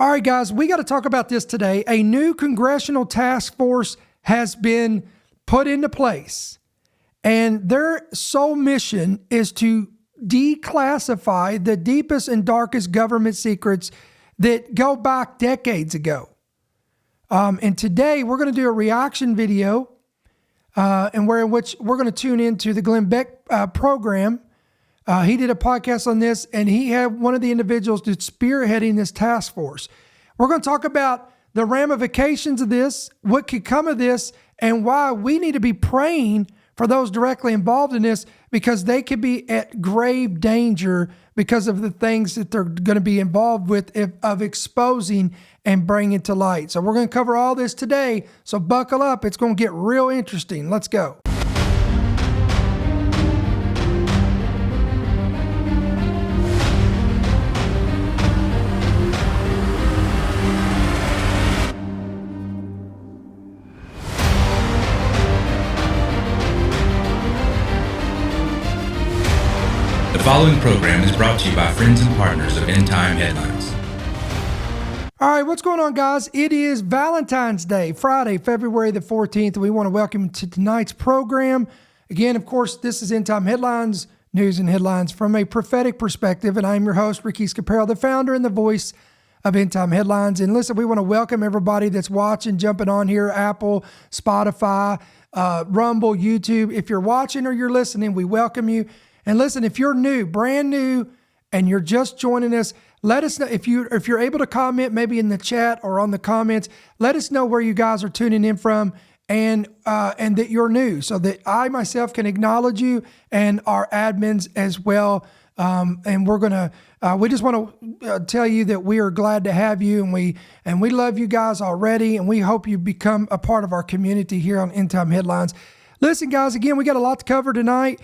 All right, guys, we got to talk about this today. A new congressional task force has been put into place, and their sole mission is to declassify the deepest and darkest government secrets that go back decades ago. And today we're going to do a reaction video, in which we're going to tune into the Glenn Beck program. He did a podcast on this, and he had one of the individuals that's spearheading this task force. We're going to talk about the ramifications of this, what could come of this, and why we need to be praying for those directly involved in this, because they could be at grave danger because of the things that they're going to be involved with of exposing and bringing to light. So we're going to cover all this today. So buckle up. It's going to get real interesting. Let's go. The following program is brought to you by friends and partners of End Time Headlines. All right, what's going on, guys? It is Valentine's Day, Friday, February the 14th. We want to welcome you to tonight's program. Again, of course, this is End Time Headlines, news and headlines from a prophetic perspective, and I'm your host, Ricky Scaparo, the founder and the voice of End Time Headlines. And listen, we want to welcome everybody that's watching, jumping on here, Apple, Spotify, Rumble, YouTube. If you're watching or you're listening, we welcome you. And listen, if you're new, brand new, and you're just joining us, let us know if you're able to comment maybe in the chat or on the comments. Let us know where you guys are tuning in from, and that you're new, so that I myself can acknowledge you and our admins as well. And we just want to tell you that we are glad to have you, and we love you guys already, and we hope you become a part of our community here on End Time Headlines. Listen, guys, again, we got a lot to cover tonight.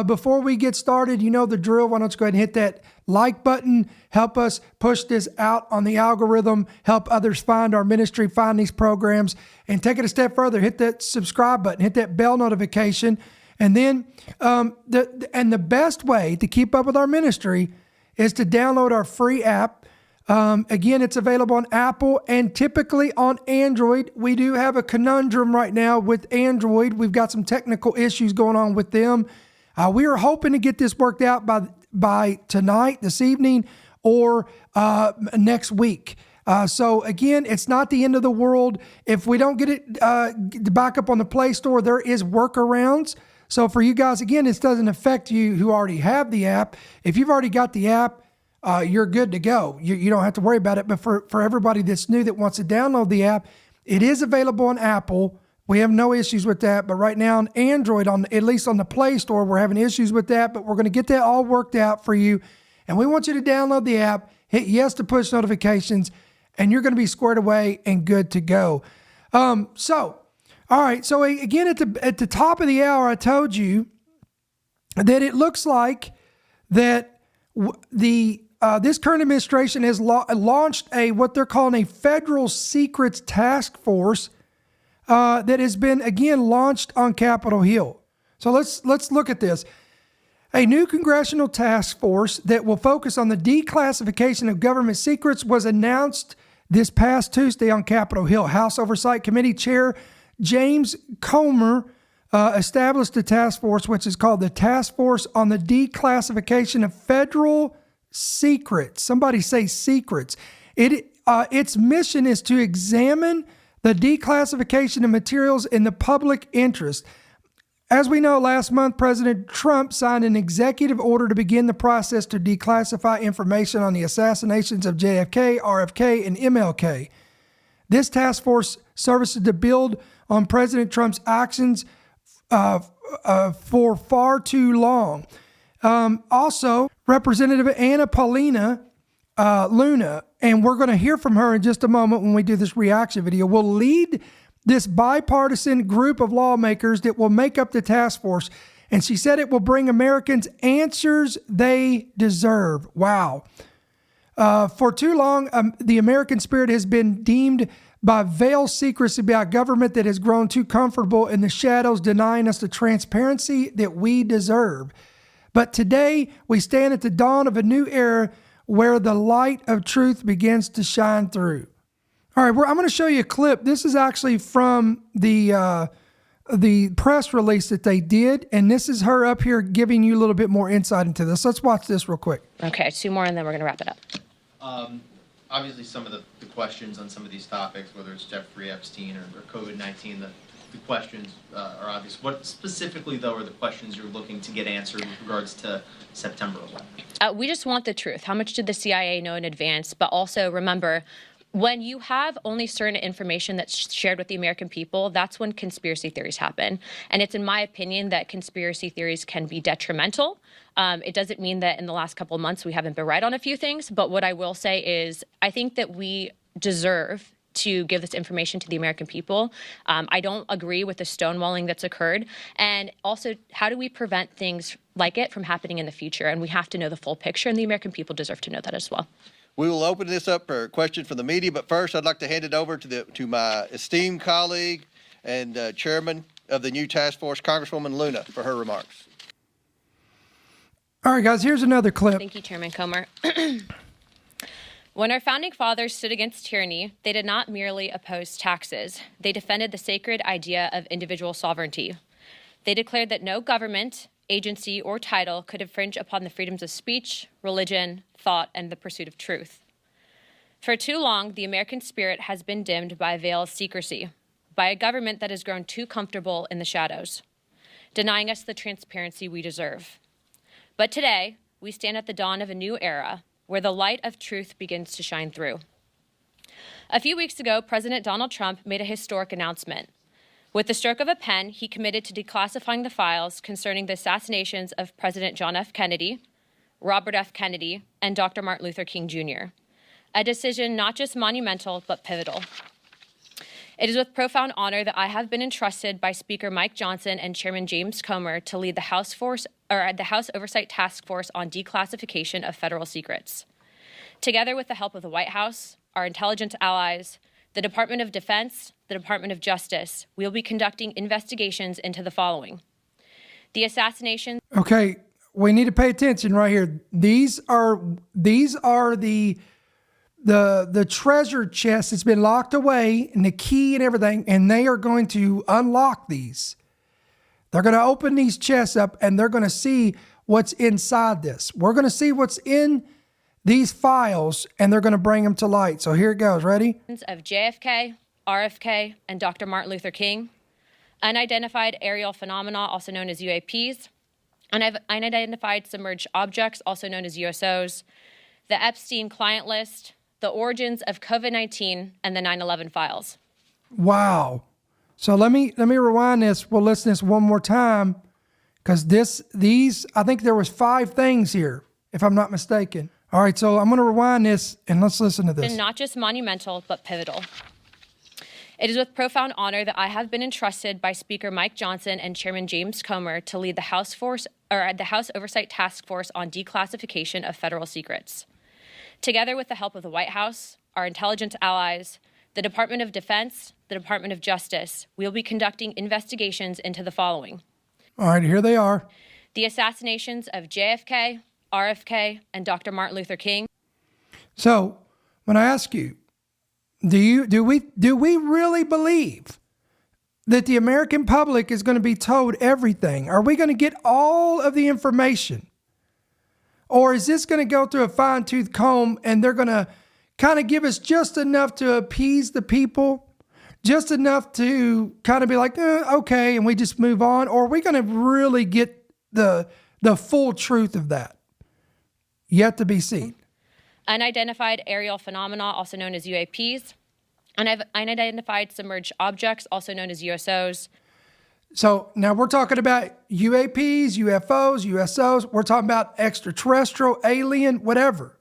Before we get started, you know the drill. Why don't you go ahead and hit that like button? Help us push this out on the algorithm. Help others find our ministry, find these programs. And take it a step further. Hit that subscribe button. Hit that bell notification. And then the best way to keep up with our ministry is to download our free app. Again, it's available on Apple and typically on Android. We do have a conundrum right now with Android. We've got some technical issues going on with them. We are hoping to get this worked out by tonight, this evening, or next week. So again, it's not the end of the world. If we don't get it back up on the Play Store, there is workarounds. So for you guys, again, this doesn't affect you who already have the app. If you've already got the app, you're good to go. You don't have to worry about it. But for everybody that's new that wants to download the app, it is available on Apple. We have no issues with that. But right now on Android, at least on the Play Store, we're having issues with that. But we're going to get that all worked out for you. And we want you to download the app, hit yes to push notifications, and you're going to be squared away and good to go. All right. So again, at the top of the hour, I told you that it looks like that this current administration has launched what they're calling a federal secrets task force that has been, again, launched on Capitol Hill. So let's look at this. A new congressional task force that will focus on the declassification of government secrets was announced this past Tuesday on Capitol Hill. House Oversight Committee Chair James Comer established the task force, which is called the Task Force on the Declassification of Federal Secrets. Somebody say secrets. Its mission is to examine the declassification of materials in the public interest. As we know, last month, President Trump signed an executive order to begin the process to declassify information on the assassinations of JFK, RFK, and MLK. This task force services to build on President Trump's actions for far too long. Also, Representative Anna Paulina Luna, and we're going to hear from her in just a moment when we do this reaction video, will lead this bipartisan group of lawmakers that will make up the task force. And she said it will bring Americans answers they deserve. Wow. For too long, the American spirit has been deemed by veiled secrecy about government that has grown too comfortable in the shadows, denying us the transparency that we deserve. But today, we stand at the dawn of a new era where the light of truth begins to shine through. All right, I'm going to show you a clip. This is actually from the press release that they did, and this is her up here giving you a little bit more insight into this. Let's watch this real quick. Okay, 2 more, and then we're going to wrap it up. Obviously, some of the questions on some of these topics, whether it's Jeffrey Epstein or COVID-19, the questions are obvious. What specifically, though, are the questions you're looking to get answered with regards to September 11th? We just want the truth. How much did the CIA know in advance? But also, remember, when you have only certain information that's shared with the American people, that's when conspiracy theories happen. And it's in my opinion that conspiracy theories can be detrimental. It doesn't mean that in the last couple of months we haven't been right on a few things. But what I will say is I think that we deserve to give this information to the American people. I don't agree with the stonewalling that's occurred. And also, how do we prevent things like it from happening in the future? And we have to know the full picture, and the American people deserve to know that as well. We will open this up for questions from the media, but first I'd like to hand it over to my esteemed colleague and chairman of the new task force, Congresswoman Luna, for her remarks. All right, guys, here's another clip. Thank you, Chairman Comer. When our founding fathers stood against tyranny, they did not merely oppose taxes. They defended the sacred idea of individual sovereignty. They declared that no government, agency, or title could infringe upon the freedoms of speech, religion, thought, and the pursuit of truth. For too long, the American spirit has been dimmed by a veil of secrecy, by a government that has grown too comfortable in the shadows, denying us the transparency we deserve. But today, we stand at the dawn of a new era where the light of truth begins to shine through. A few weeks ago, President Donald Trump made a historic announcement. With the stroke of a pen, he committed to declassifying the files concerning the assassinations of President John F. Kennedy, Robert F. Kennedy, and Dr. Martin Luther King Jr., a decision not just monumental, but pivotal. It is with profound honor that I have been entrusted by Speaker Mike Johnson and Chairman James Comer to lead the House Oversight Task Force on Declassification of Federal Secrets. Together with the help of the White House, our intelligence allies, the Department of Defense, the Department of Justice, we will be conducting investigations into the following: the assassination. Okay, we need to pay attention right here. These are the treasure chest that's been locked away and the key and everything, and they are going to unlock these. They're going to open these chests up and they're going to see what's inside this. We're going to see what's in these files and they're going to bring them to light. So here it goes. Ready? Of JFK, RFK, and Dr. Martin Luther King, unidentified aerial phenomena, also known as UAPs, unidentified submerged objects, also known as USOs, the Epstein client list, the origins of COVID-19, and the 9/11 files. Wow. So let me rewind this. We'll listen to this one more time because I think there was 5 things here, if I'm not mistaken. All right, so I'm going to rewind this and let's listen to this. And not just monumental, but pivotal. It is with profound honor that I have been entrusted by Speaker Mike Johnson and Chairman James Comer to lead the House Oversight Task Force on Declassification of Federal Secrets. Together with the help of the White House, our intelligence allies, the Department of Defense, the Department of Justice, we will be conducting investigations into the following. All right, here they are. The assassinations of JFK, RFK, and Dr. Martin Luther King. So when I ask you, do we really believe that the American public is going to be told everything? Are we going to get all of the information? Or is this going to go through a fine-tooth comb and they're going to kind of give us just enough to appease the people, just enough to kind of be like, okay, and we just move on? Or are we going to really get the full truth of that? Yet to be seen. Unidentified aerial phenomena, also known as UAPs, unidentified submerged objects, also known as USOs. So now we're talking about UAPs, UFOs, USOs. We're talking about extraterrestrial, alien, whatever.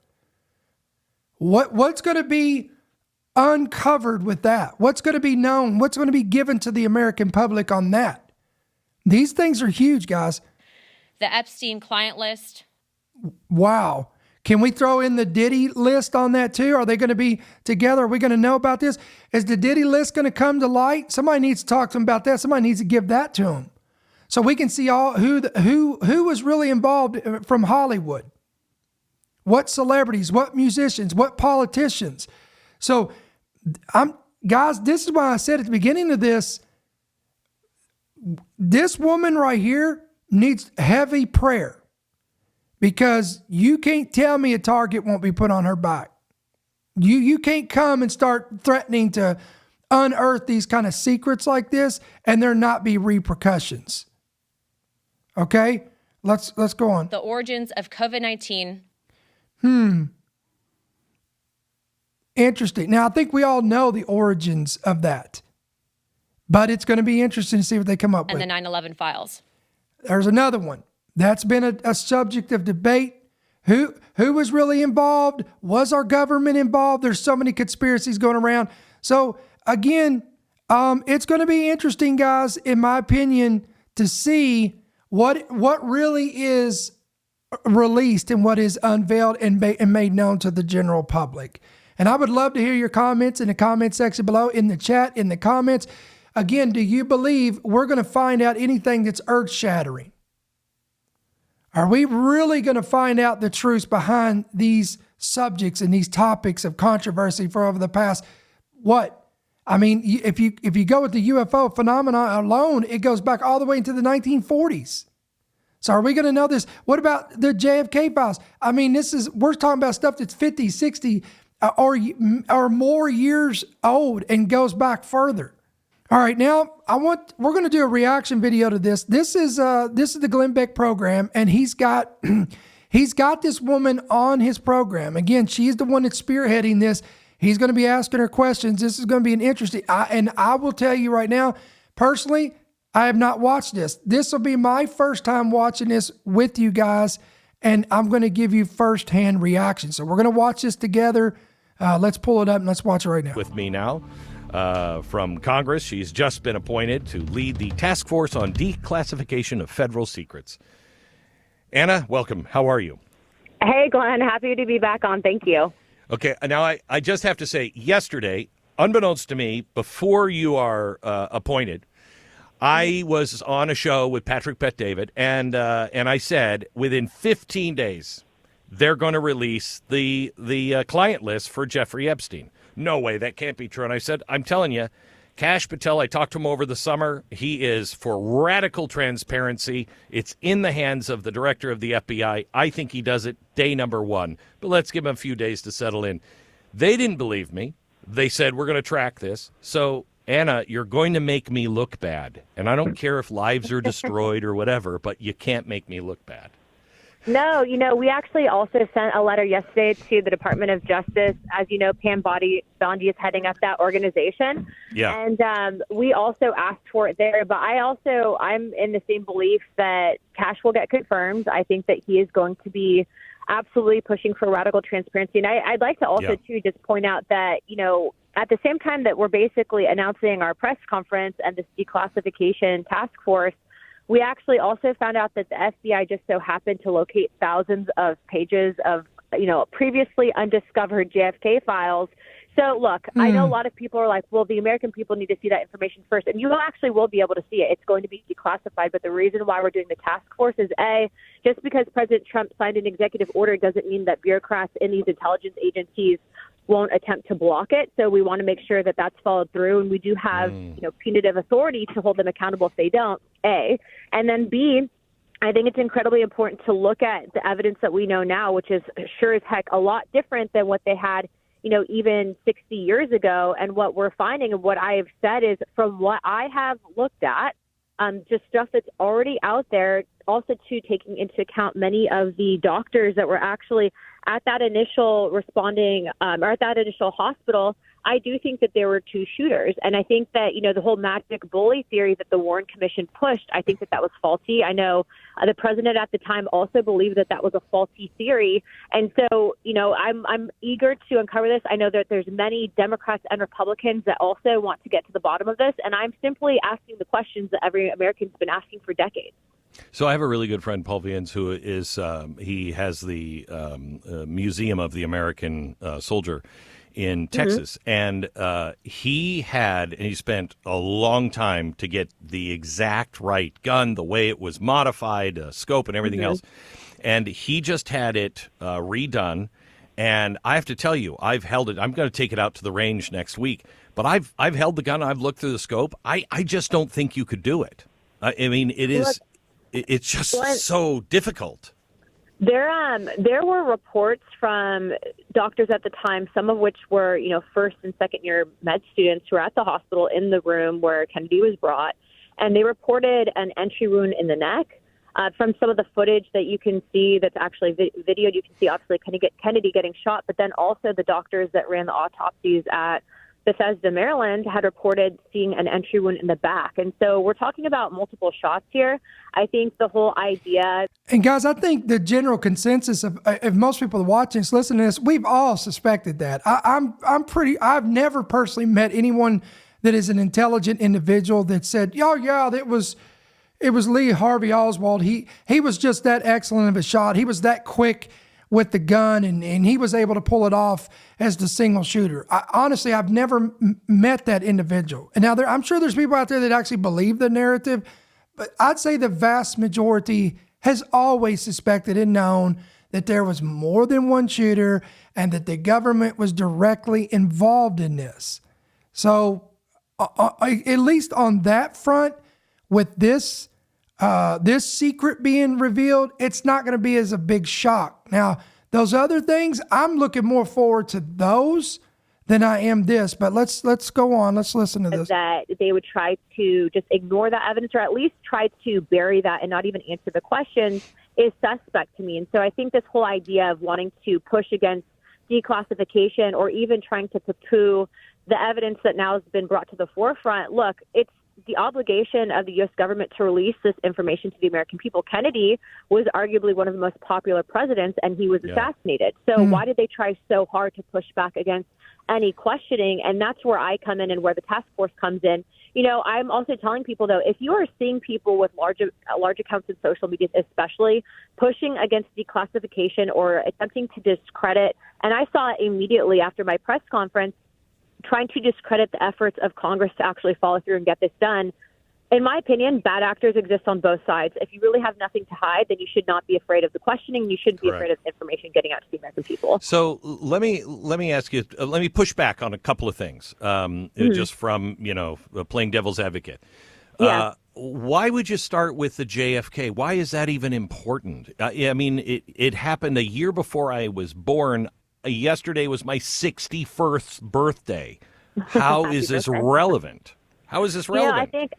What's going to be uncovered with that? What's going to be known? What's going to be given to the American public on that? These things are huge, guys. The Epstein client list. Wow. Can we throw in the Diddy list on that too? Are they going to be together? Are we going to know about this? Is the Diddy list going to come to light? Somebody needs to talk to them about that. Somebody needs to give that to them so we can see all who was really involved from Hollywood. what celebrities, what musicians, what politicians. So guys, this is why I said at the beginning of this woman right here needs heavy prayer, because you can't tell me a target won't be put on her back. You can't come and start threatening to unearth these kind of secrets like this and there not be repercussions. Okay, let's go on. The origins of COVID-19. Interesting. Now, I think we all know the origins of that, but it's going to be interesting to see what they come up And with. the 9/11 files. There's another one that's been a subject of debate. Who was really involved? Was our government involved? There's so many conspiracies going around. So again, it's going to be interesting, guys, in my opinion, to see what really is released and what is unveiled and made known to the general public. And I would love to hear your comments in the comment section below, in the chat, in the comments. Again, do you believe we're going to find out anything that's earth-shattering? Are we really going to find out the truths behind these subjects and these topics of controversy for over the past, what? I mean, if you go with the UFO phenomena alone, it goes back all the way into the 1940s. So are we going to know this? What about the JFK files? I mean, we're talking about stuff that's 50, 60 or more years old and goes back further. All right, now we're going to do a reaction video to this. This is the Glenn Beck program, and he's got this woman on his program. Again, she's the one that's spearheading this. He's going to be asking her questions. This is going to be an interesting. And I will tell you right now, personally, I have not watched this. This will be my first time watching this with you guys, and I'm going to give you firsthand reaction. So we're going to watch this together. Let's pull it up and let's watch it right now. With me now. From Congress. She's just been appointed to lead the task force on declassification of federal secrets. Anna, welcome. How are you? Hey, Glenn. Happy to be back on. Thank you. Okay. Now, I just have to say, yesterday, unbeknownst to me, before you are appointed, I was on a show with Patrick Bet-David, and I said within 15 days, they're going to release the client list for Jeffrey Epstein. No way, that can't be true. And I said, I'm telling you, Kash Patel, I talked to him over the summer. He is for radical transparency. It's in the hands of the director of the FBI. I think he does it day number one. But let's give him a few days to settle in. They didn't believe me. They said, we're going to track this. So, Anna, you're going to make me look bad. And I don't care if lives are destroyed or whatever, but you can't make me look bad. No, we actually also sent a letter yesterday to the Department of Justice. As you know, Pam Bondi is heading up that organization. Yeah. And we also asked for it there. But I'm in the same belief that Kash will get confirmed. I think that he is going to be absolutely pushing for radical transparency. And I'd like to also, too, just point out that, at the same time that we're basically announcing our press conference and this declassification task force, we actually also found out that the FBI just so happened to locate thousands of pages of, previously undiscovered JFK files. So, look, I know a lot of people are like, well, the American people need to see that information first. And you actually will be able to see it. It's going to be declassified. But the reason why we're doing the task force is, A, just because President Trump signed an executive order doesn't mean that bureaucrats in these intelligence agencies won't attempt to block it. So we want to make sure that that's followed through. And we do have, punitive authority to hold them accountable if they don't, A. And then B, I think it's incredibly important to look at the evidence that we know now, which is sure as heck a lot different than what they had, even 60 years ago. And what we're finding and what I have said is, from what I have looked at, just stuff that's already out there, also too taking into account many of the doctors that were actually at that initial responding or at that initial hospital. I do think that there were two shooters. And I think that, the whole magic bully theory that the Warren Commission pushed, I think that was faulty. I know the president at the time also believed that was a faulty theory. And so, I'm eager to uncover this. I know that there's many Democrats and Republicans that also want to get to the bottom of this. And I'm simply asking the questions that every American's been asking for decades. So I have a really good friend, Paul Viens, who is he has the Museum of the American Soldier in Texas, and he spent a long time to get the exact right gun, the way it was modified, scope, and everything else. and he just had it redone. And I have to tell you, I've held it. I'm going to take it out to the range next week. But I've held the gun. I've looked through the scope. I just don't think you could do it. I mean, it's just so difficult. There were reports from doctors at the time, some of which were, first and second year med students who were at the hospital in the room where Kennedy was brought, and they reported an entry wound in the neck. From some of the footage that you can see that's actually videoed, you can see obviously Kennedy getting shot, but then also the doctors that ran the autopsies at Bethesda, Maryland, had reported seeing an entry wound in the back. And so we're talking about multiple shots here. I think the whole idea. And guys, I think the general consensus of if most people watching this, listening to this, we've all suspected that. I've never personally met anyone that is an intelligent individual that said, yeah, it was Lee Harvey Oswald. He was just that excellent of a shot. He was that quick with the gun, and he was able to pull it off as the single shooter. Honestly, I've never met that individual. And now I'm sure there's people out there that actually believe the narrative, but I'd say the vast majority has always suspected and known that there was more than one shooter and that the government was directly involved in this. So at least on that front, with this secret being revealed, it's not going to be as a big shock. Now, those other things, I'm looking more forward to those than I am this. But let's go on. Let's listen to this. That they would try to just ignore that evidence, or at least try to bury that and not even answer the questions, is suspect to me. And so I think this whole idea of wanting to push against declassification, or even trying to poo-poo the evidence that now has been brought to the forefront. Look, it's the obligation of the U.S. government to release this information to the American people. Kennedy was arguably one of the most popular presidents, and he was assassinated. So why did they try so hard to push back against any questioning? And that's where I come in and where the task force comes in. I'm also telling people, though, if you are seeing people with large accounts in social media, especially pushing against declassification or attempting to discredit, and I saw it immediately after my press conference, trying to discredit the efforts of Congress to actually follow through and get this done. In my opinion, bad actors exist on both sides. If you really have nothing to hide, then you should not be afraid of the questioning. You shouldn't be afraid of information getting out to the American people. So let me ask you. Let me push back on a couple of things, just from playing devil's advocate. Why would you start with the JFK? Why is that even important? I mean, it happened a year before I was born. Yesterday was my 61st birthday. How is this relevant? How is this relevant? I think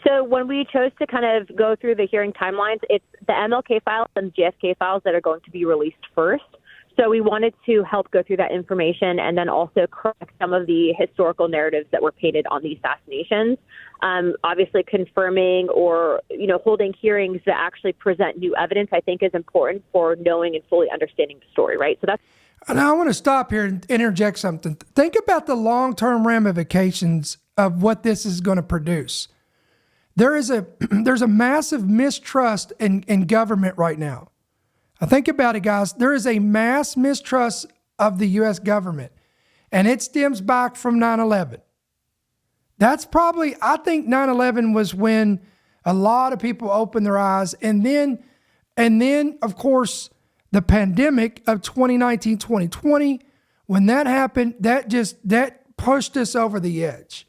so. When we chose to kind of go through the hearing timelines, it's the MLK files and the JFK files that are going to be released first. So we wanted to help go through that information and then also correct some of the historical narratives that were painted on the assassinations. Obviously, confirming or holding hearings that actually present new evidence, I think, is important for knowing and fully understanding the story. Right. So that's. And I want to stop here and interject something. Think about the long-term ramifications of what this is going to produce. There's a massive mistrust in government right now. I think about it, guys. There is a mass mistrust of the U.S. government, and it stems back from 9/11. That's probably, I think 9/11 was when a lot of people opened their eyes, and then of course, the pandemic of 2019, 2020, when that happened, that pushed us over the edge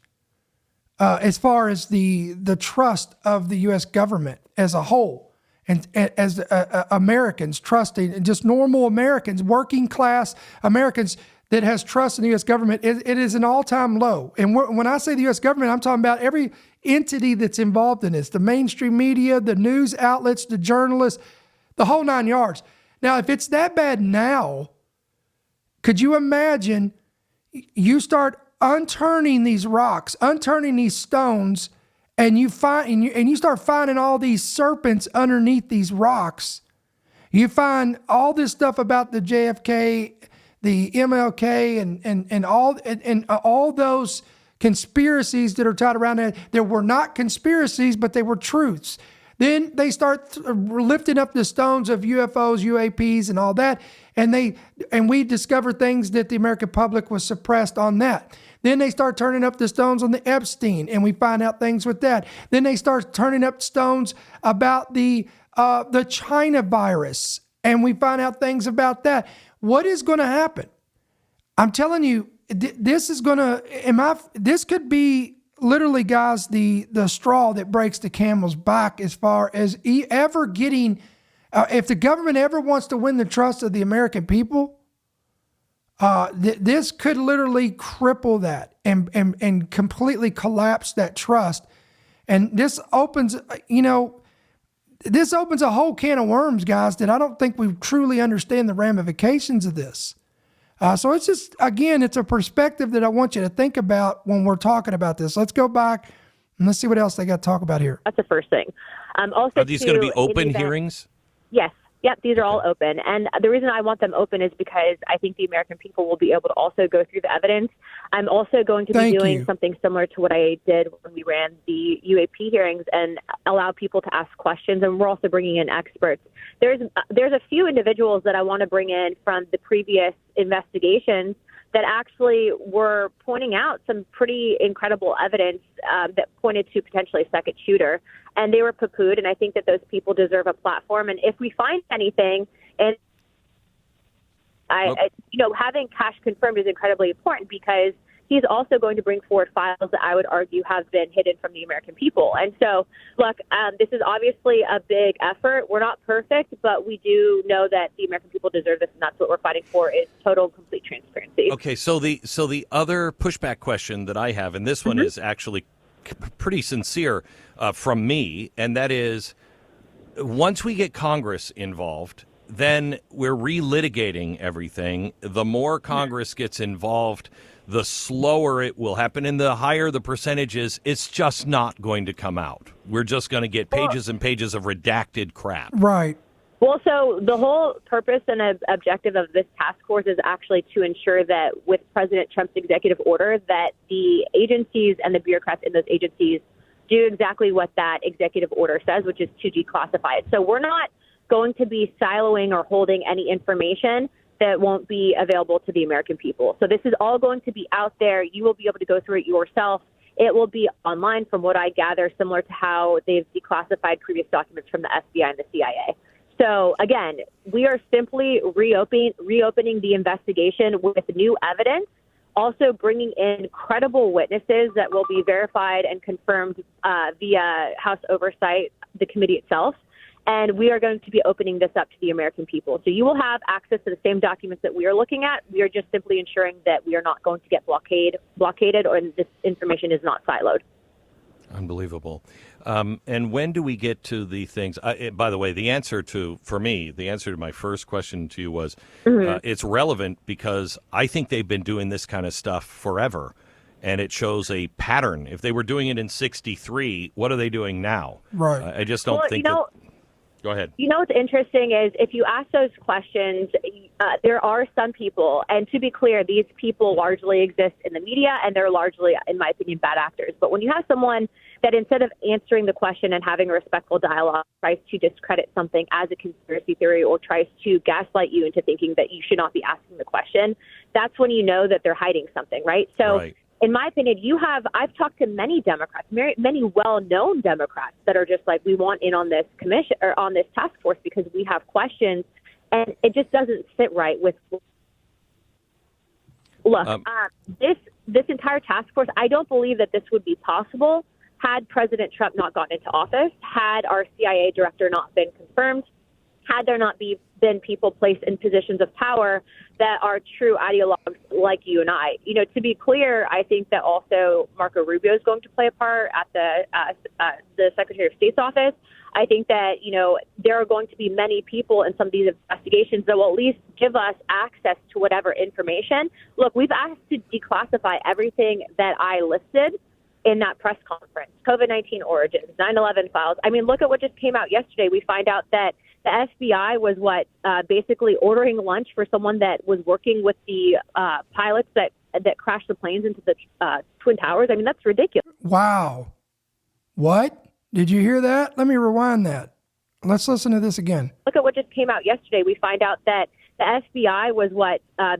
as far as the trust of the U.S. government as a whole, and as Americans trusting, and just normal Americans, working class Americans that has trust in the U.S. government. It is an all-time low. And when I say the U.S. government, I'm talking about every entity that's involved in this, the mainstream media, the news outlets, the journalists, the whole nine yards. Now, if it's that bad now, could you imagine you start unturning these rocks, unturning these stones, and you start finding all these serpents underneath these rocks? You find all this stuff about the JFK, the MLK, and all those conspiracies that are tied around that. There were not conspiracies, but they were truths. Then they start lifting up the stones of UFOs, UAPs, and all that, and we discover things that the American public was suppressed on that. Then they start turning up the stones on the Epstei, and we find out things with that. Then they start turning up stones about the China virus and we find out things about that. What is going to happen? I'm telling you, this is going to, this could be literally, guys, the straw that breaks the camel's back as far as ever getting, if the government ever wants to win the trust of the American people, this could literally cripple that and completely collapse that trust. And this opens, this opens a whole can of worms, guys, that I don't think we truly understand the ramifications of this. So it's just, again, it's a perspective that I want you to think about when we're talking about this. Let's go back and let's see what else they got to talk about here. That's the first thing. Also, are these going to be open hearings? Yes. Yep, these are all open. And the reason I want them open is because I think the American people will be able to also go through the evidence. I'm also going to be doing something similar to what I did when we ran the UAP hearings and allow people to ask questions. And we're also bringing in experts. There's a few individuals that I want to bring in from the previous investigations that actually were pointing out some pretty incredible evidence that pointed to potentially a second shooter. And they were poo-pooed, and I think that those people deserve a platform. And if we find anything, and having Cash confirmed is incredibly important because he's also going to bring forward files that I would argue have been hidden from the American people. And so, look, this is obviously a big effort. We're not perfect, but we do know that the American people deserve this, and that's what we're fighting for is total and complete transparency. Okay, so the other pushback question that I have, and this one is actually pretty sincere from me, and that is, once we get Congress involved, then we're relitigating everything. The more Congress gets involved, the slower it will happen, and the higher the percentages, it's just not going to come out. We're just going to get pages and pages of redacted crap. Right. Well, so the whole purpose and objective of this task force is actually to ensure that with President Trump's executive order, that the agencies and the bureaucrats in those agencies do exactly what that executive order says, which is to declassify it. So we're not going to be siloing or holding any information that won't be available to the American people. So this is all going to be out there. You will be able to go through it yourself. It will be online, from what I gather, similar to how they've declassified previous documents from the FBI and the CIA. So, again, we are simply reopening the investigation with new evidence, also bringing in credible witnesses that will be verified and confirmed via House Oversight, the committee itself. And we are going to be opening this up to the American people. So you will have access to the same documents that we are looking at. We are just simply ensuring that we are not going to get blockaded or this information is not siloed. Unbelievable. And when do we get to the things? By the way, the answer to my first question to you was it's relevant because I think they've been doing this kind of stuff forever, and it shows a pattern. If they were doing it in '63, what are they doing now? Right. I just don't think that. Go ahead. You know what's interesting is if you ask those questions, there are some people, and to be clear, these people largely exist in the media, and they're largely, in my opinion, bad actors. But when you have someone that instead of answering the question and having a respectful dialogue tries to discredit something as a conspiracy theory or tries to gaslight you into thinking that you should not be asking the question, that's when you know that they're hiding something, right? So. Right. In my opinion, I've talked to many Democrats, many well-known Democrats that are just like, we want in on this commission or on this task force because we have questions, and it just doesn't sit right with. Look, this entire task force, I don't believe that this would be possible had President Trump not gotten into office, had our CIA director not been confirmed, had there not been people placed in positions of power that are true ideologues like you and I. You know, to be clear, I think that also Marco Rubio is going to play a part at the Secretary of State's office. I think that, there are going to be many people in some of these investigations that will at least give us access to whatever information. Look, we've asked to declassify everything that I listed in that press conference, COVID-19 origins, 9/11 files. I mean, look at what just came out yesterday. We find out that the FBI was basically ordering lunch for someone that was working with the pilots that crashed the planes into the Twin Towers. I mean, that's ridiculous. Wow. What? Did you hear that? Let me rewind that. Let's listen to this again. Look at what just came out yesterday. We find out that the FBI was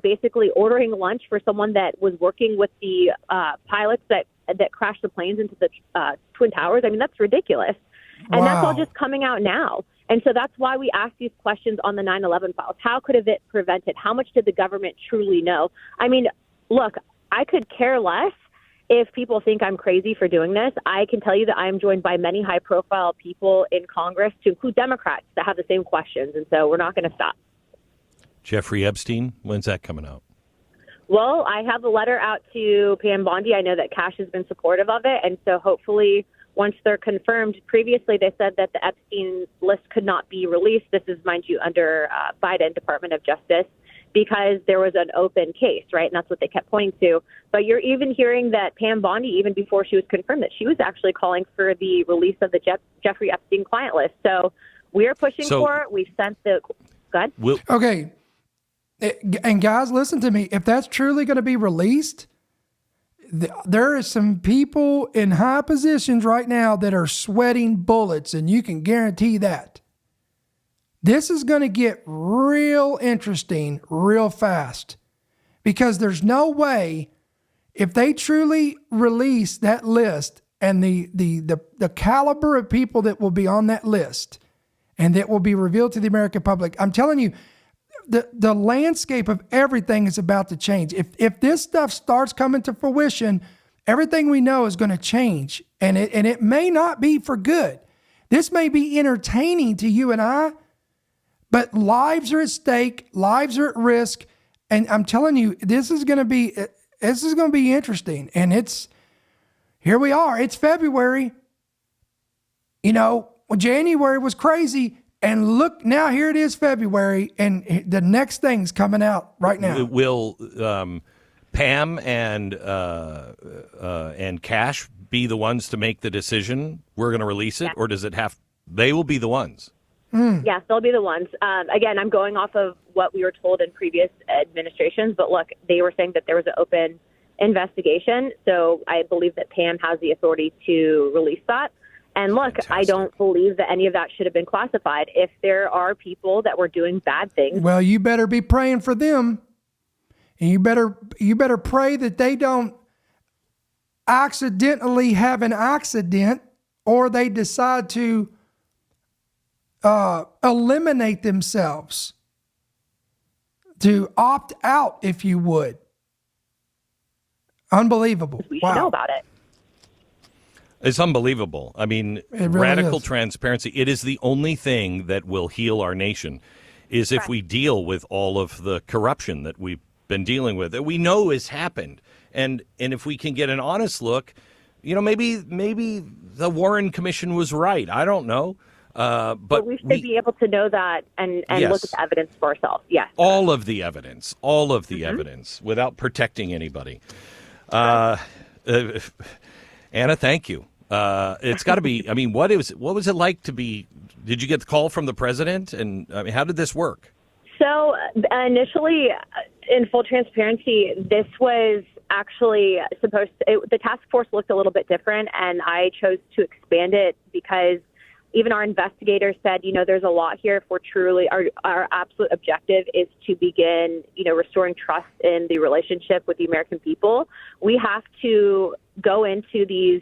basically ordering lunch for someone that was working with the pilots that crashed the planes into the Twin Towers. I mean, that's ridiculous. And That's all just coming out now. And so that's why we ask these questions on the 9/11 files. How could have it prevented? How much did the government truly know? I mean, look, I could care less if people think I'm crazy for doing this. I can tell you that I am joined by many high-profile people in Congress, to include Democrats, that have the same questions. And so we're not going to stop. Jeffrey Epstein, when's that coming out? Well, I have a letter out to Pam Bondi. I know that Cash has been supportive of it. And so hopefully once they're confirmed, previously they said that the Epstein list could not be released. This is, mind you, under Biden Department of Justice, because there was an open case, right? And that's what they kept pointing to. But you're even hearing that Pam Bondi, even before she was confirmed, that she was actually calling for the release of the Jeffrey Epstein client list. So we're pushing for it. We've sent the... Go ahead. Okay. And guys, listen to me. If that's truly going to be released, there are some people in high positions right now that are sweating bullets, and you can guarantee that. This is going to get real interesting real fast, because there's no way, if they truly release that list and the caliber of people that will be on that list and that will be revealed to the American public, I'm telling you, the landscape of everything is about to change. If this stuff starts coming to fruition, everything we know is going to change, and it may not be for good. This may be entertaining to you and I, but lives are at stake, lives are at risk, and I'm telling you, this is going to be interesting. And here we are. It's February. You know, January was crazy. And look, now here it is, February, and the next thing's coming out right now. Will Pam and Cash be the ones to make the decision? We're going to release it, or does it have? They will be the ones. Yes, they'll be the ones. Again, I'm going off of what we were told in previous administrations, but look, they were saying that there was an open investigation, so I believe that Pam has the authority to release that. And look, fantastic. I don't believe that any of that should have been classified. If there are people that were doing bad things, well, you better be praying for them, and you better pray that they don't accidentally have an accident, or they decide to eliminate themselves, to opt out, if you would. Unbelievable. We should know about it. It's unbelievable. I mean, really radical is. Transparency. It is the only thing that will heal our nation, is if we deal with all of the corruption that we've been dealing with, that we know has happened. And if we can get an honest look, you know, maybe the Warren Commission was right. I don't know. But we should be able to know that and yes. look at the evidence for ourselves. Yes. All of the evidence, evidence, without protecting anybody. Anna, thank you. It's got to be. I mean, what was it like to be? Did you get the call from the president? And I mean, how did this work? So initially, in full transparency, this was actually the task force looked a little bit different, and I chose to expand it because even our investigators said, you know, there's a lot here. If we're truly, our absolute objective is to begin, you know, restoring trust in the relationship with the American people. We have to go into these,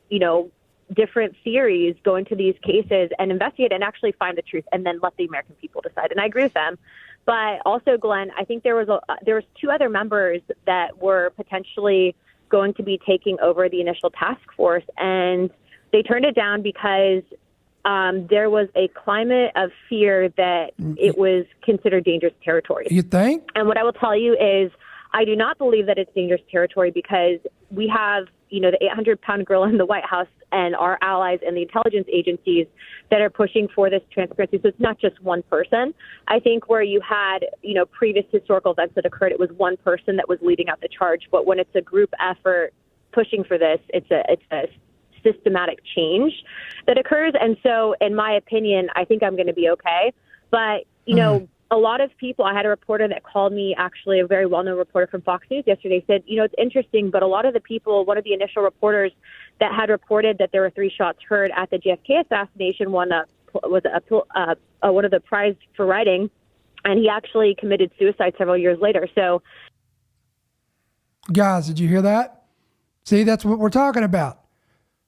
you know, different theories, go into these cases and investigate and actually find the truth, and then let the American people decide. And I agree with them. But also, Glenn, I think there was two other members that were potentially going to be taking over the initial task force, and they turned it down because there was a climate of fear that it was considered dangerous territory. You think? And what I will tell you is I do not believe that it's dangerous territory, because we have, you know, the 800-pound gorilla in the White House and our allies and the intelligence agencies that are pushing for this transparency. So it's not just one person. I think where you had, you know, previous historical events that occurred, it was one person that was leading out the charge. But when it's a group effort pushing for this, it's a systematic change that occurs. And so, in my opinion, I think I'm going to be okay. But, you know, a lot of people, I had a reporter that called me, actually a very well-known reporter from Fox News yesterday, said, you know, it's interesting, but a lot of the people, one of the initial reporters that had reported that there were 3 shots heard at the JFK assassination, one of the prize for writing, and he actually committed suicide several years later. So, guys, did you hear that? See, that's what we're talking about.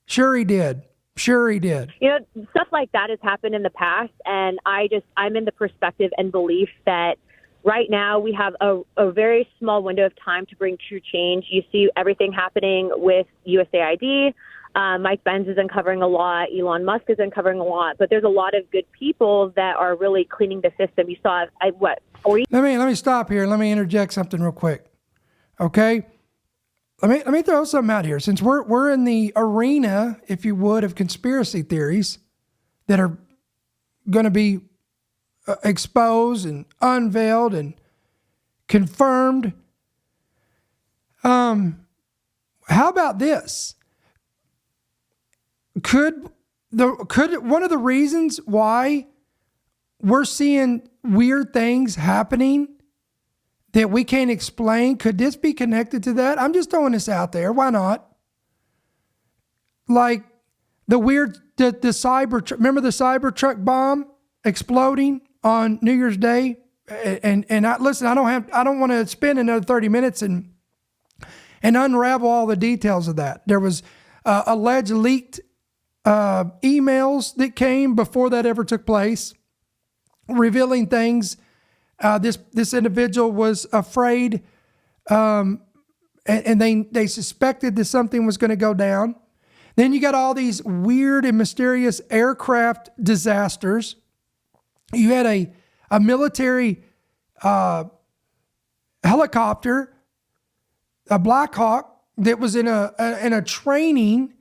Sure he did. Sure he did. You know, stuff like that has happened in the past, and I'm in the perspective and belief that right now we have a very small window of time to bring true change. You see everything happening with USAID. Mike Benz is uncovering a lot. Elon Musk is uncovering a lot. But there's a lot of good people that are really cleaning the system. You saw, Let me stop here. Let me interject something real quick. Okay? Let me throw something out here. Since we're in the arena, if you would, of conspiracy theories that are going to be exposed and unveiled and confirmed. How about this? Could one of the reasons why we're seeing weird things happening that we can't explain, could this be connected to that? I'm just throwing this out there. Why not? Like the remember the Cybertruck bomb exploding on New Year's Day? And listen, I don't want to spend another 30 minutes and unravel all the details of that. There was alleged leaked emails that came before that ever took place, revealing things. This individual was afraid, and they suspected that something was going to go down. Then you got all these weird and mysterious aircraft disasters. You had a military helicopter, a Black Hawk, that was in a training.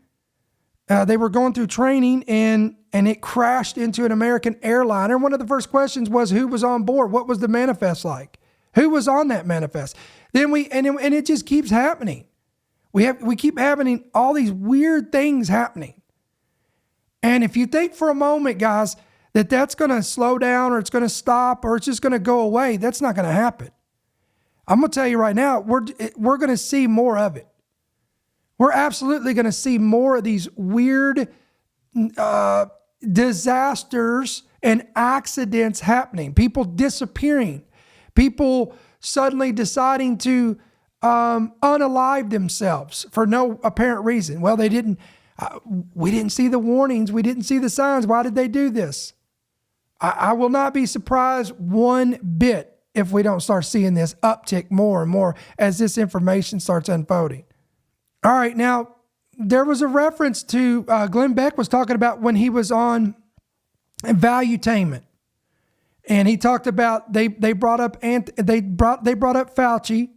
They were going through training and it crashed into an American airliner. One of the first questions was who was on board. What was the manifest like? Who was on that manifest? Then it just keeps happening. We keep having all these weird things happening. And if you think for a moment, guys, that that's going to slow down or it's going to stop or it's just going to go away, that's not going to happen. I'm going to tell you right now, we're going to see more of it. We're absolutely going to see more of these weird disasters and accidents happening. People disappearing. People suddenly deciding to unalive themselves for no apparent reason. Well, they didn't. We didn't see the warnings. We didn't see the signs. Why did they do this? I will not be surprised one bit if we don't start seeing this uptick more and more as this information starts unfolding. All right, now, there was a reference to Glenn Beck was talking about when he was on Valuetainment, and he talked about they brought up Fauci,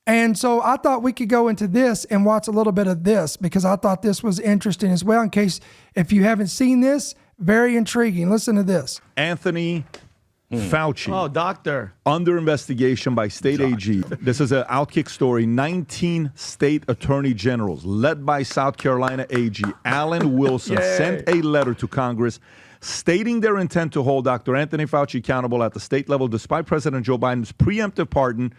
and so I thought we could go into this and watch a little bit of this because I thought this was interesting as well. In case if you haven't seen this, very intriguing. Listen to this. Anthony Fauci. Oh, doctor. Under investigation by state AG. This is an Outkick story. 19 state attorney generals, led by South Carolina AG Alan Wilson, sent a letter to Congress stating their intent to hold Dr. Anthony Fauci accountable at the state level despite President Joe Biden's preemptive pardon.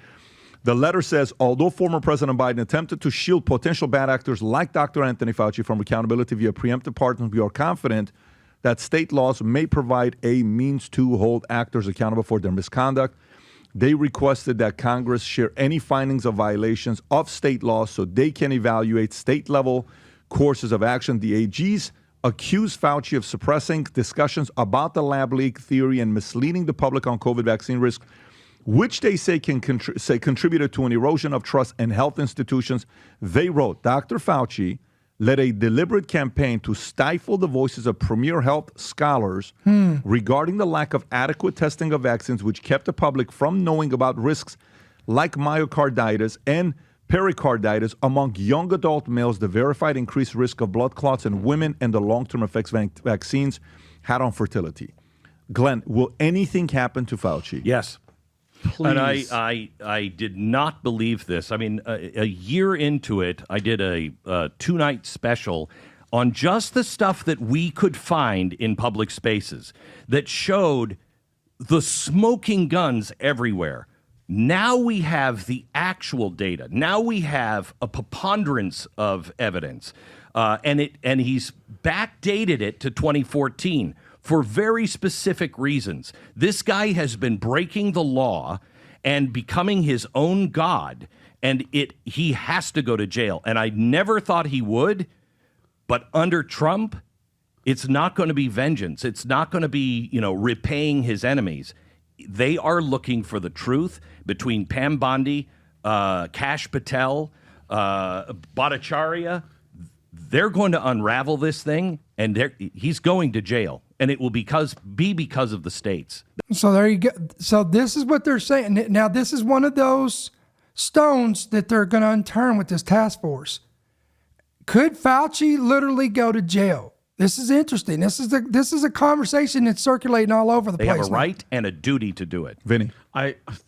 The letter says, although former President Biden attempted to shield potential bad actors like Dr. Anthony Fauci from accountability via preemptive pardon, we are confident that state laws may provide a means to hold actors accountable for their misconduct. They requested that Congress share any findings of violations of state laws so they can evaluate state-level courses of action. The AGs accused Fauci of suppressing discussions about the lab leak theory and misleading the public on COVID vaccine risk, which they say contributed to an erosion of trust in health institutions. They wrote, Dr. Fauci led a deliberate campaign to stifle the voices of premier health scholars regarding the lack of adequate testing of vaccines, which kept the public from knowing about risks like myocarditis and pericarditis among young adult males, the verified increased risk of blood clots in women, and the long-term effects vaccines had on fertility. Glenn, will anything happen to Fauci? Yes. Please. And I did not believe this. I mean, a year into it, I did a 2-night special on just the stuff that we could find in public spaces that showed the smoking guns everywhere. Now we have the actual data. Now we have a preponderance of evidence, and he's backdated it to 2014. For very specific reasons. This guy has been breaking the law and becoming his own god, and he has to go to jail. And I never thought he would, but under Trump, It's not going to be vengeance. It's not going to be, repaying his enemies. They are looking for the truth between Pam Bondi, Kash Patel, Bhattacharya. They're going to unravel this thing, and he's going to jail, and it will because of the states. So there you go. So this is what they're saying. Now, this is one of those stones that they're going to unturn with this task force. Could Fauci literally go to jail? This is interesting. This is a conversation that's circulating all over the They place. have a right and a duty to do it. Vinny.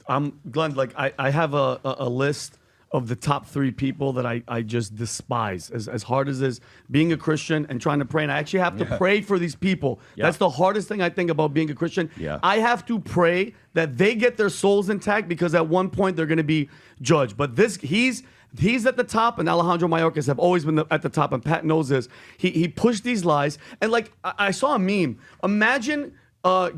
I'm Glenn. Like I have a list of the top 3 people that I just despise. As hard as is being a Christian and trying to pray, and I actually have to pray for these people. Yeah. That's the hardest thing I think about being a Christian. Yeah. I have to pray that they get their souls intact because at one point they're going to be judged. But he's at the top, and Alejandro Mayorkas have always been at the top, and Pat knows this. He pushed these lies, and like I saw a meme. Imagine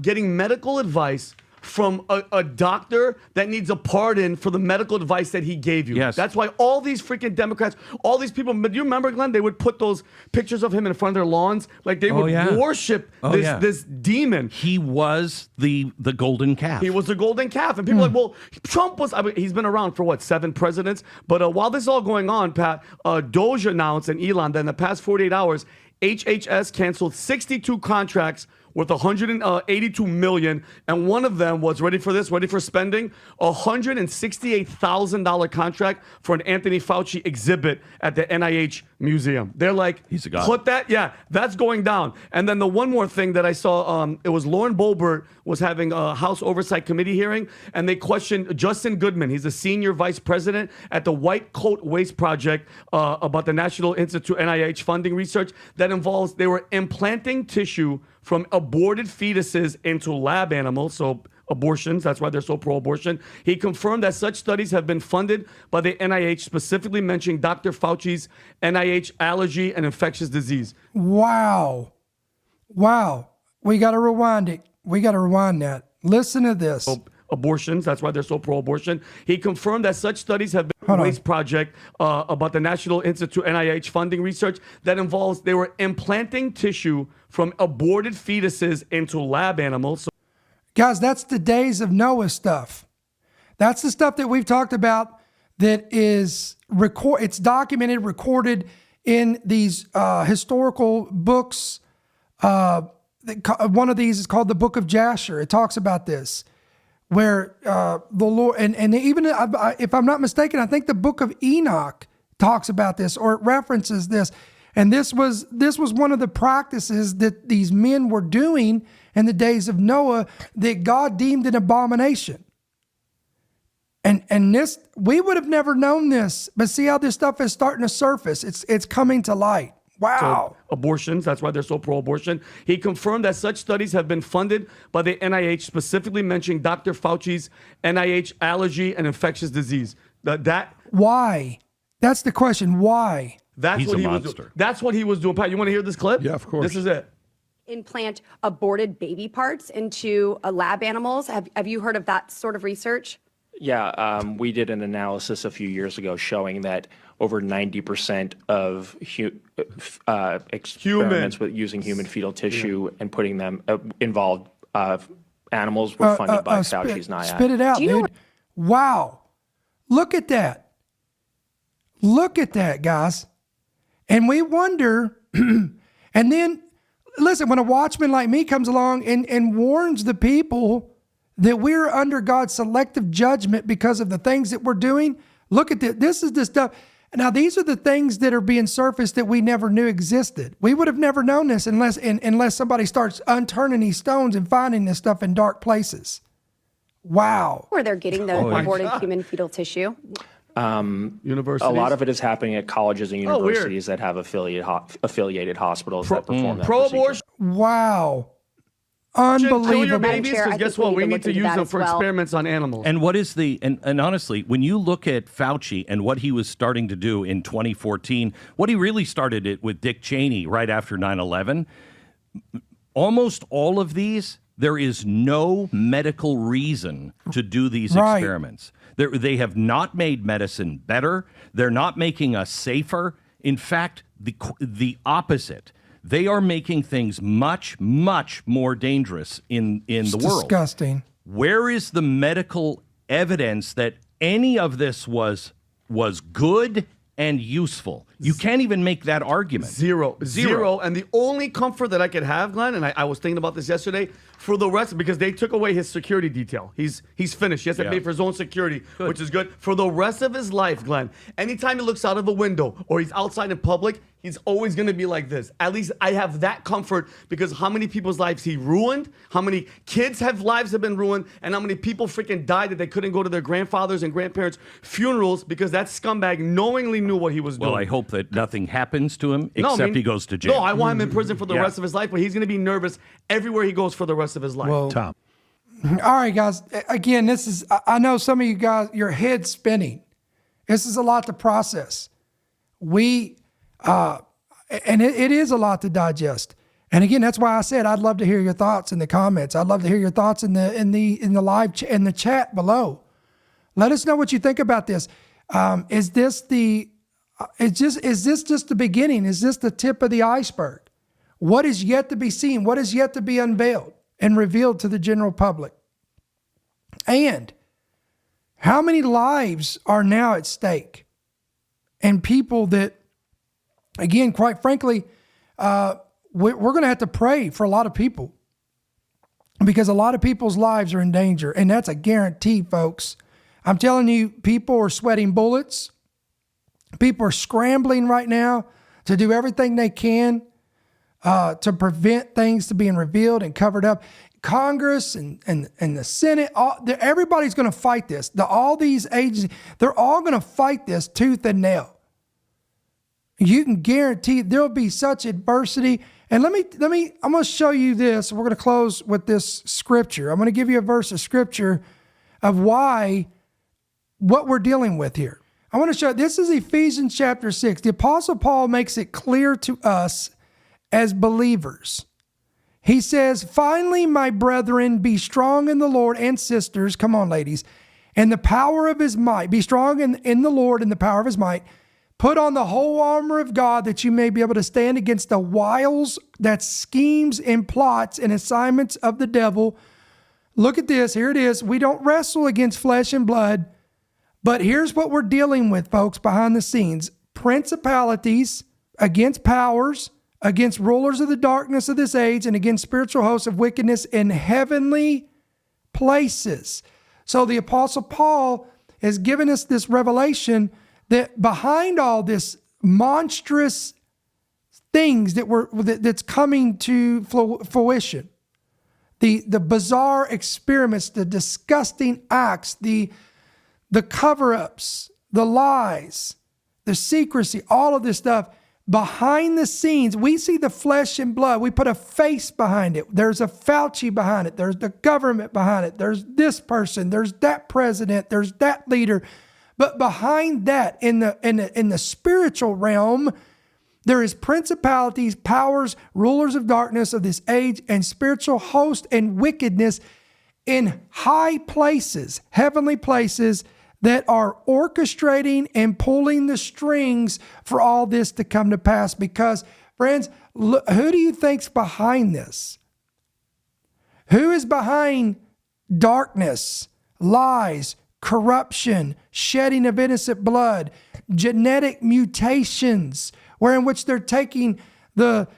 getting medical advice from a doctor that needs a pardon for the medical advice that he gave you. Yes. That's why all these freaking Democrats, all these people, but you remember, Glenn, they would put those pictures of him in front of their lawns, like they would worship this demon. He was the golden calf. He was the golden calf. And people are like, well, Trump was, he's been around for 7 presidents? But while this is all going on, Pat, Doge announced, and Elon, that in the past 48 hours, HHS canceled 62 contracts worth $182 million, and one of them was, ready for spending, a $168,000 contract for an Anthony Fauci exhibit at the NIH museum. They're like, he's a god. Put that, that's going down. And then the one more thing that I saw, it was Lauren Boebert was having a House Oversight Committee hearing, and they questioned Justin Goodman. He's a senior vice president at the White Coat Waste Project about the National Institute NIH funding research that involves, they were implanting tissue from aborted fetuses into lab animals, so abortions, that's why they're so pro-abortion. He confirmed that such studies have been funded by the NIH, specifically mentioning Dr. Fauci's NIH allergy and infectious disease. Wow. We got to rewind it. We got to rewind that. Listen to this. Abortions, that's why they're so pro-abortion. He confirmed that such studies have been waste project about the National Institute NIH funding research that involves, they were implanting tissue from aborted fetuses into lab animals. So Guys, that's the days of Noah stuff. That's the stuff that we've talked about that is it's documented, recorded in these historical books. One of these is called the Book of Jasher. It talks about this, where the Lord, and even if I'm not mistaken, I think the Book of Enoch talks about this, or it references this. And this was one of the practices that these men were doing in the days of Noah that God deemed an abomination. And this, we would have never known this, but see how this stuff is starting to surface. It's coming to light. Wow. So abortions, that's why they're so pro-abortion. He confirmed that such studies have been funded by the NIH, specifically mentioning Dr. Fauci's NIH allergy and infectious disease. Why? That's the question. Why? He's a monster. That's what he was doing. Pat, you want to hear this clip? Yeah, of course. This is it. Implant aborted baby parts into lab animals. Have you heard of that sort of research? Yeah, we did an analysis a few years ago showing that over 90% of experiments with using human fetal tissue and putting them involved animals were funded by Fauci's NIAID. Spit it out, dude. Wow. Look at that. Look at that, guys. And we wonder, and then, listen, when a watchman like me comes along and warns the people that we're under God's selective judgment because of the things that we're doing, look at this. This is the stuff. Now, these are the things that are being surfaced that we never knew existed. We would have never known this unless somebody starts unturning these stones and finding this stuff in dark places. Wow. Where they're getting the aborted human fetal tissue? Universities? A lot of it is happening at colleges and universities that have affiliated hospitals that perform that pro-abortion. Wow. Kill Unbelievable. your babies, Medicare, I because guess think we what? need We to need look to into use that them as for well. experiments on animals. And what is and honestly, when you look at Fauci and what he was starting to do in 2014, what he really started it with Dick Cheney right after 9/11, almost all of these, there is no medical reason to do these experiments. They have not made medicine better. They're not making us safer. In fact, the opposite. They are making things much, much more dangerous in the world. Disgusting. Where is the medical evidence that any of this was good and useful? You can't even make that argument. Zero. And the only comfort that I could have, Glenn, and I was thinking about this yesterday, for the rest, because they took away his security detail. He's finished. He has to pay for his own security, which is good. For the rest of his life, Glenn, anytime he looks out of the window or he's outside in public, he's always going to be like this. At least I have that comfort, because how many people's lives he ruined, how many kids' lives have been ruined, and how many people freaking died that they couldn't go to their grandfathers' and grandparents' funerals because that scumbag knowingly knew what he was doing. Well, I hope that nothing happens to him except he goes to jail. No, I want him in prison for the rest of his life, but he's going to be nervous everywhere he goes for the rest of his life. Well, Tom. All right, guys. Again, this is, I know some of you guys, your head's spinning. This is a lot to process. And it is a lot to digest. And again, that's why I said I'd love to hear your thoughts in the comments. I'd love to hear your thoughts in the live in the chat below. Let us know what you think about this. Is this just the beginning? Is this the tip of the iceberg? What is yet to be seen? What is yet to be unveiled and revealed to the general public? And how many lives are now at stake? And people that, again, quite frankly, we're going to have to pray for a lot of people, because a lot of people's lives are in danger. And that's a guarantee, folks. I'm telling you, people are sweating bullets. People are scrambling right now to do everything they can to prevent things to being revealed and covered up. Congress and the Senate, everybody's going to fight this. All these agencies, they're all going to fight this tooth and nail. You can guarantee there'll be such adversity. And I'm going to show you this. We're going to close with this scripture. I'm going to give you a verse of scripture of what we're dealing with here. I want to show, this is Ephesians chapter 6. The Apostle Paul makes it clear to us as believers. He says, finally, my brethren, be strong in the Lord, and sisters, come on, ladies, and the power of his might. Be strong in the Lord and the power of his might. Put on the whole armor of God, that you may be able to stand against the wiles, that schemes and plots and assignments of the devil. Look at this. Here it is. We don't wrestle against flesh and blood, but here's what we're dealing with, folks, behind the scenes. Principalities, against powers, against rulers of the darkness of this age, and against spiritual hosts of wickedness in heavenly places. So the Apostle Paul has given us this revelation that behind all this monstrous things that's coming to fruition, the bizarre experiments, the disgusting acts, the cover-ups, the lies, the secrecy, all of this stuff, behind the scenes, we see the flesh and blood. We put a face behind it. There's a Fauci behind it. There's the government behind it. There's this person. There's that president. There's that leader. But behind that, in the spiritual realm, there is principalities, powers, rulers of darkness of this age, and spiritual host and wickedness in high places, heavenly places, that are orchestrating and pulling the strings for all this to come to pass. Because, friends, who do you think's behind this? Who is behind darkness, lies, corruption, shedding of innocent blood, genetic mutations, wherein which they're taking the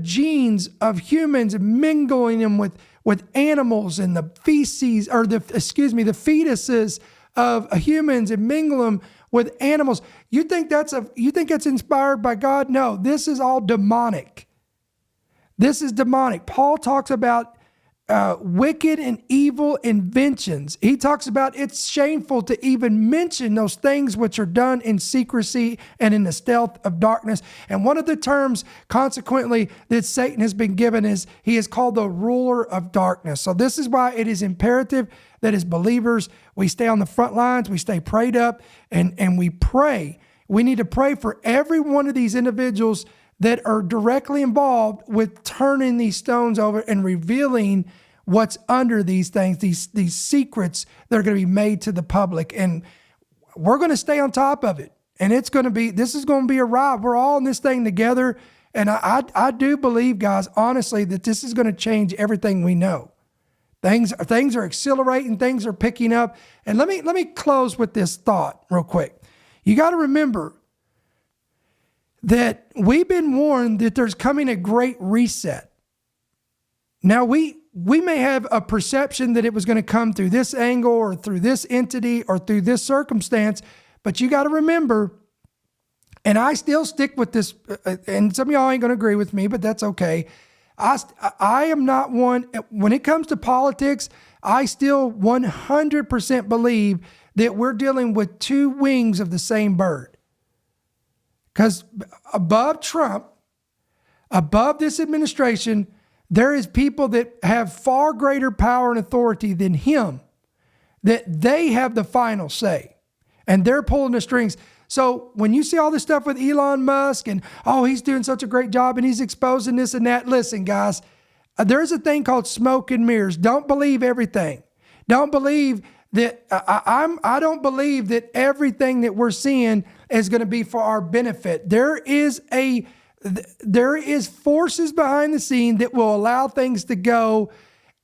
genes of humans and mingling them with animals, and the feces, or the fetuses of humans, and mingle them with animals. You think that's inspired by God? No, this is all demonic. This is demonic. Paul talks about wicked and evil inventions. He talks about it's shameful to even mention those things which are done in secrecy and in the stealth of darkness. And one of the terms, consequently, that Satan has been given is he is called the ruler of darkness. So this is why it is imperative that as believers, we stay on the front lines, we stay prayed up, and we pray. We need to pray for every one of these individuals that are directly involved with turning these stones over and revealing what's under these things, these secrets that are going to be made to the public. And we're going to stay on top of it. And this is going to be a ride. We're all in this thing together. And I do believe, guys, honestly, that this is going to change everything we know. Things are accelerating, things are picking up. And let me close with this thought real quick. You got to remember that we've been warned that there's coming a great reset. Now, we may have a perception that it was going to come through this angle or through this entity or through this circumstance, but you got to remember, and I still stick with this, and some of y'all ain't going to agree with me, but that's okay. I am not one, when it comes to politics, I still 100% believe that we're dealing with two wings of the same bird. Because above Trump, above this administration, there is people that have far greater power and authority than him, that they have the final say, and they're pulling the strings. So when you see all this stuff with Elon Musk and, oh, he's doing such a great job and he's exposing this and that, listen, guys, there's a thing called smoke and mirrors. Don't believe everything. Don't believe that I don't believe that everything that we're seeing is going to be for our benefit. There is forces behind the scene that will allow things to go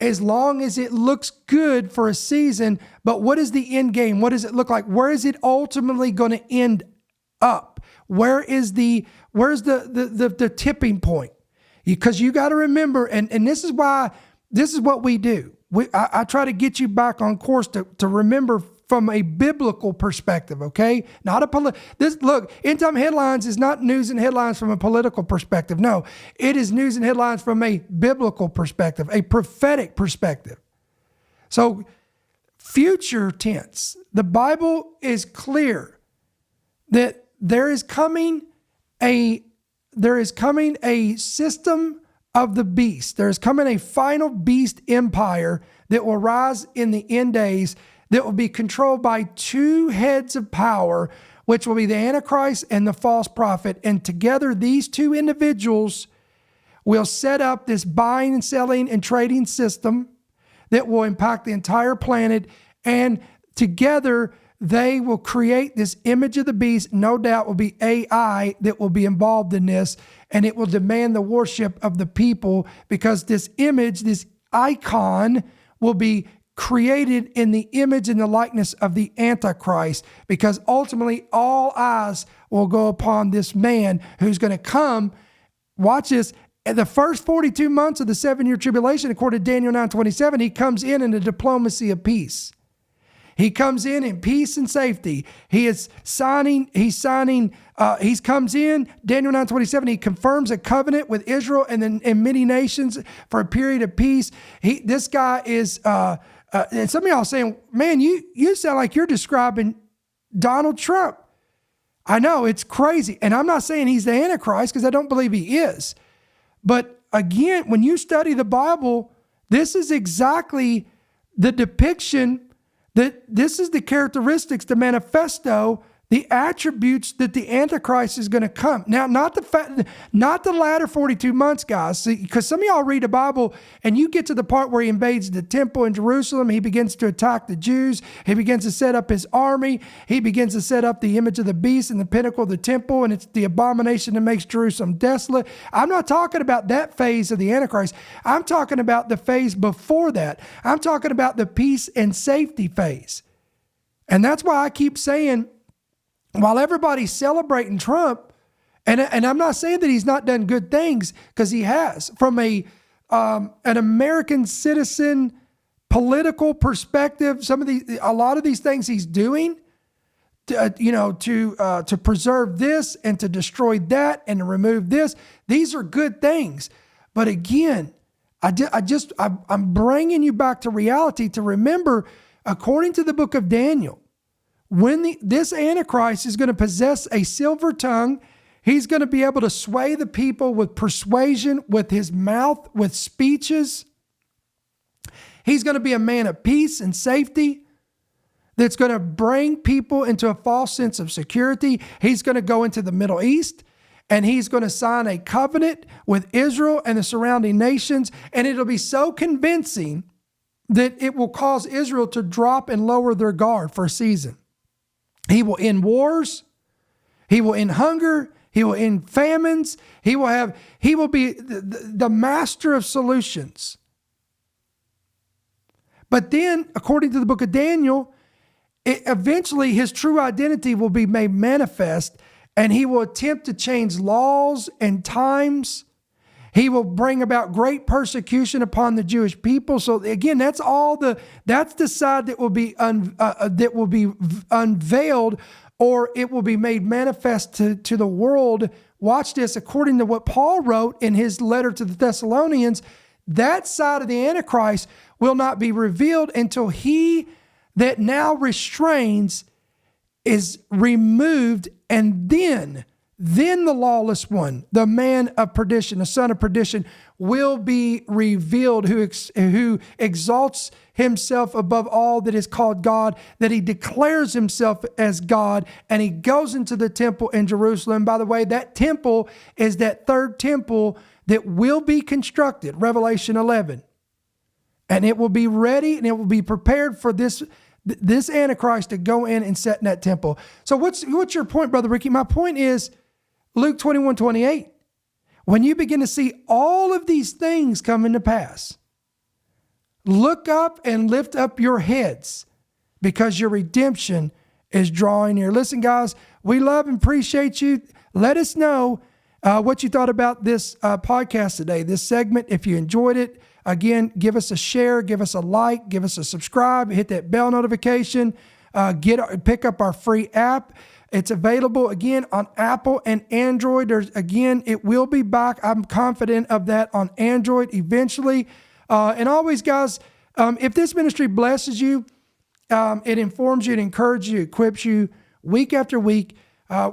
as long as it looks good for a season. But what is the end game? What does it look like? Where is it ultimately going to end up? Where's the tipping point? Because you got to remember, and this is what we do. I try to get you back on course to remember from a biblical perspective, okay? Not a look, End Time Headlines is not news and headlines from a political perspective. No, it is news and headlines from a biblical perspective, a prophetic perspective. So, future tense, the Bible is clear that there is coming a system of the beast. There is coming a final beast empire that will rise in the end days, that will be controlled by two heads of power, which will be the Antichrist and the false prophet. And together, these two individuals will set up this buying and selling and trading system that will impact the entire planet. And together, they will create this image of the beast. No doubt will be AI that will be involved in this, and it will demand the worship of the people, because this image, this icon, will be created in the image and the likeness of the Antichrist, because ultimately all eyes will go upon this man who's going to come. Watch this. In the first 42 months of the 7-year tribulation, according to Daniel 9:27, he comes in a diplomacy of peace. He comes in peace and safety. He comes in, Daniel 9:27, he confirms a covenant with Israel and many nations for a period of peace. This guy is, and some of y'all saying, man, you sound like you're describing Donald Trump. I know, it's crazy. And I'm not saying he's the Antichrist, because I don't believe he is. But again, when you study the Bible, this is exactly the depiction, that this is the characteristics, the manifesto, the attributes that the Antichrist is going to come. Now, not the latter 42 months, guys, because some of y'all read the Bible and you get to the part where he invades the temple in Jerusalem. He begins to attack the Jews. He begins to set up his army. He begins to set up the image of the beast in the pinnacle of the temple, and it's the abomination that makes Jerusalem desolate. I'm not talking about that phase of the Antichrist. I'm talking about the phase before that. I'm talking about the peace and safety phase. And that's why I keep saying, while everybody's celebrating Trump, and I'm not saying that he's not done good things, because he has, from an American citizen political perspective, a lot of these things he's doing, to preserve this and to destroy that and to remove this. These are good things, but again, I'm bringing you back to reality to remember, according to the book of Daniel, when this Antichrist is going to possess a silver tongue, he's going to be able to sway the people with persuasion, with his mouth, with speeches. He's going to be a man of peace and safety that's going to bring people into a false sense of security. He's going to go into the Middle East, and he's going to sign a covenant with Israel and the surrounding nations, and it'll be so convincing that it will cause Israel to drop and lower their guard for a season. He will end wars. He will end hunger. He will end famines. He will be the master of solutions. But then, according to the book of Daniel, eventually his true identity will be made manifest, and he will attempt to change laws and times. He will bring about great persecution upon the Jewish people. So again, that's the side that will be unveiled, or it will be made manifest to the world. Watch this, according to what Paul wrote in his letter to the Thessalonians, that side of the Antichrist will not be revealed until he that now restrains is removed, and then the lawless one, the man of perdition, the son of perdition, will be revealed, who exalts himself above all that is called God, that he declares himself as God, and he goes into the temple in Jerusalem. By the way, that temple is that third temple that will be constructed, Revelation 11. And it will be ready, and it will be prepared for this Antichrist to go in and set in that temple. So what's your point, Brother Ricky? My point is Luke 21:28. When you begin to see all of these things come into pass, look up and lift up your heads, because your redemption is drawing near. Listen, guys, we love and appreciate you. Let us know what you thought about this podcast today, this segment. If you enjoyed it, again, give us a share, give us a like, give us a subscribe, hit that bell notification, pick up our free app. It's available again on Apple and Android. It will be back. I'm confident of that on Android eventually. And always, guys, if this ministry blesses you, it informs you, it encourages you, equips you week after week.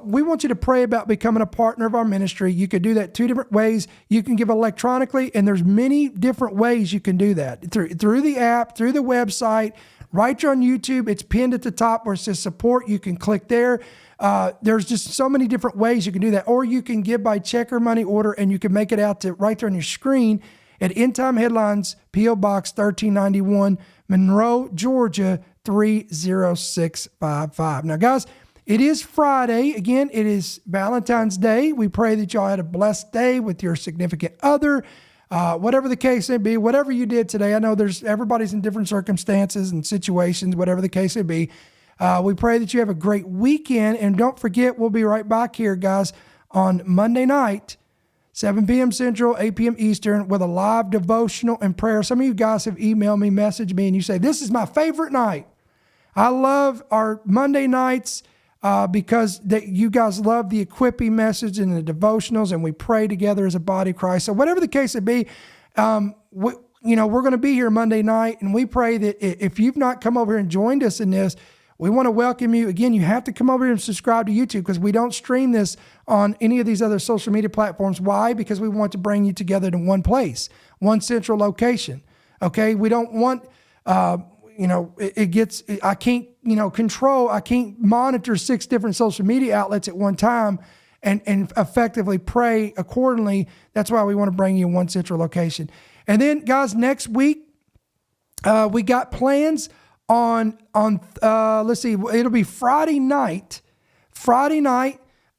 We want you to pray about becoming a partner of our ministry. You could do that two different ways. You can give electronically, and there's many different ways you can do that. Through the app, through the website, right there on YouTube. It's pinned at the top where it says support. You can click there. There's just so many different ways you can do that. Or you can give by check or money order, and you can make it out to right there on your screen at End Time Headlines, P.O. Box 1391, Monroe, Georgia 30655. Now, guys, it is Friday. Again, it is Valentine's Day. We pray that y'all had a blessed day with your significant other, whatever the case may be, whatever you did today. I know everybody's in different circumstances and situations, whatever the case may be. We pray that you have a great weekend. And don't forget, we'll be right back here, guys, on Monday night, 7 p.m. Central, 8 p.m. Eastern, with a live devotional and prayer. Some of you guys have emailed me, messaged me, and you say, this is my favorite night. I love our Monday nights because you guys love the equipping message and the devotionals, and we pray together as a body of Christ. So whatever the case may be, we're going to be here Monday night, and we pray that if you've not come over here and joined us in this, we want to welcome you. Again, you have to come over here and subscribe to YouTube, because we don't stream this on any of these other social media platforms. Why? Because we want to bring you together to one place, one central location. Okay? We don't want, I can't monitor 6 different social media outlets at one time and effectively pray accordingly. That's why we want to bring you in one central location. And then, guys, next week, we got plans on let's see, it'll be Friday night.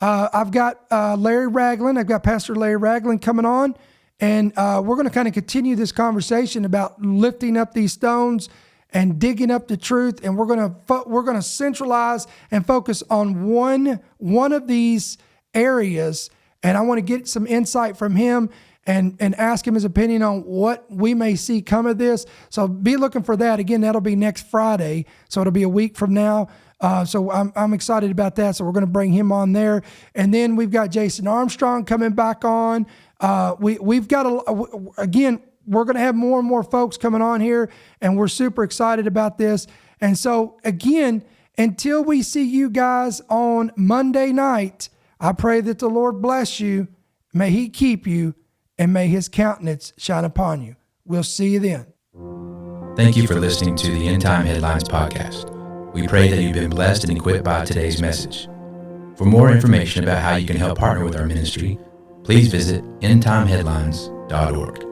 I've got Larry Ragland. I've got Pastor Larry Ragland coming on, and we're going to kind of continue this conversation about lifting up these stones and digging up the truth. And we're going to centralize and focus on one of these areas. And I want to get some insight from him and ask him his opinion on what we may see come of this. So be looking for that. Again, that'll be next Friday. So it'll be a week from now. So I'm excited about that. So we're going to bring him on there. And then we've got Jason Armstrong coming back on. We've got, again, we're going to have more and more folks coming on here, and we're super excited about this. And so again, until we see you guys on Monday night, I pray that the Lord bless you. May he keep you, and may his countenance shine upon you. We'll see you then. Thank you for listening to the End Time Headlines podcast. We pray that you've been blessed and equipped by today's message. For more information about how you can help partner with our ministry, please visit endtimeheadlines.org.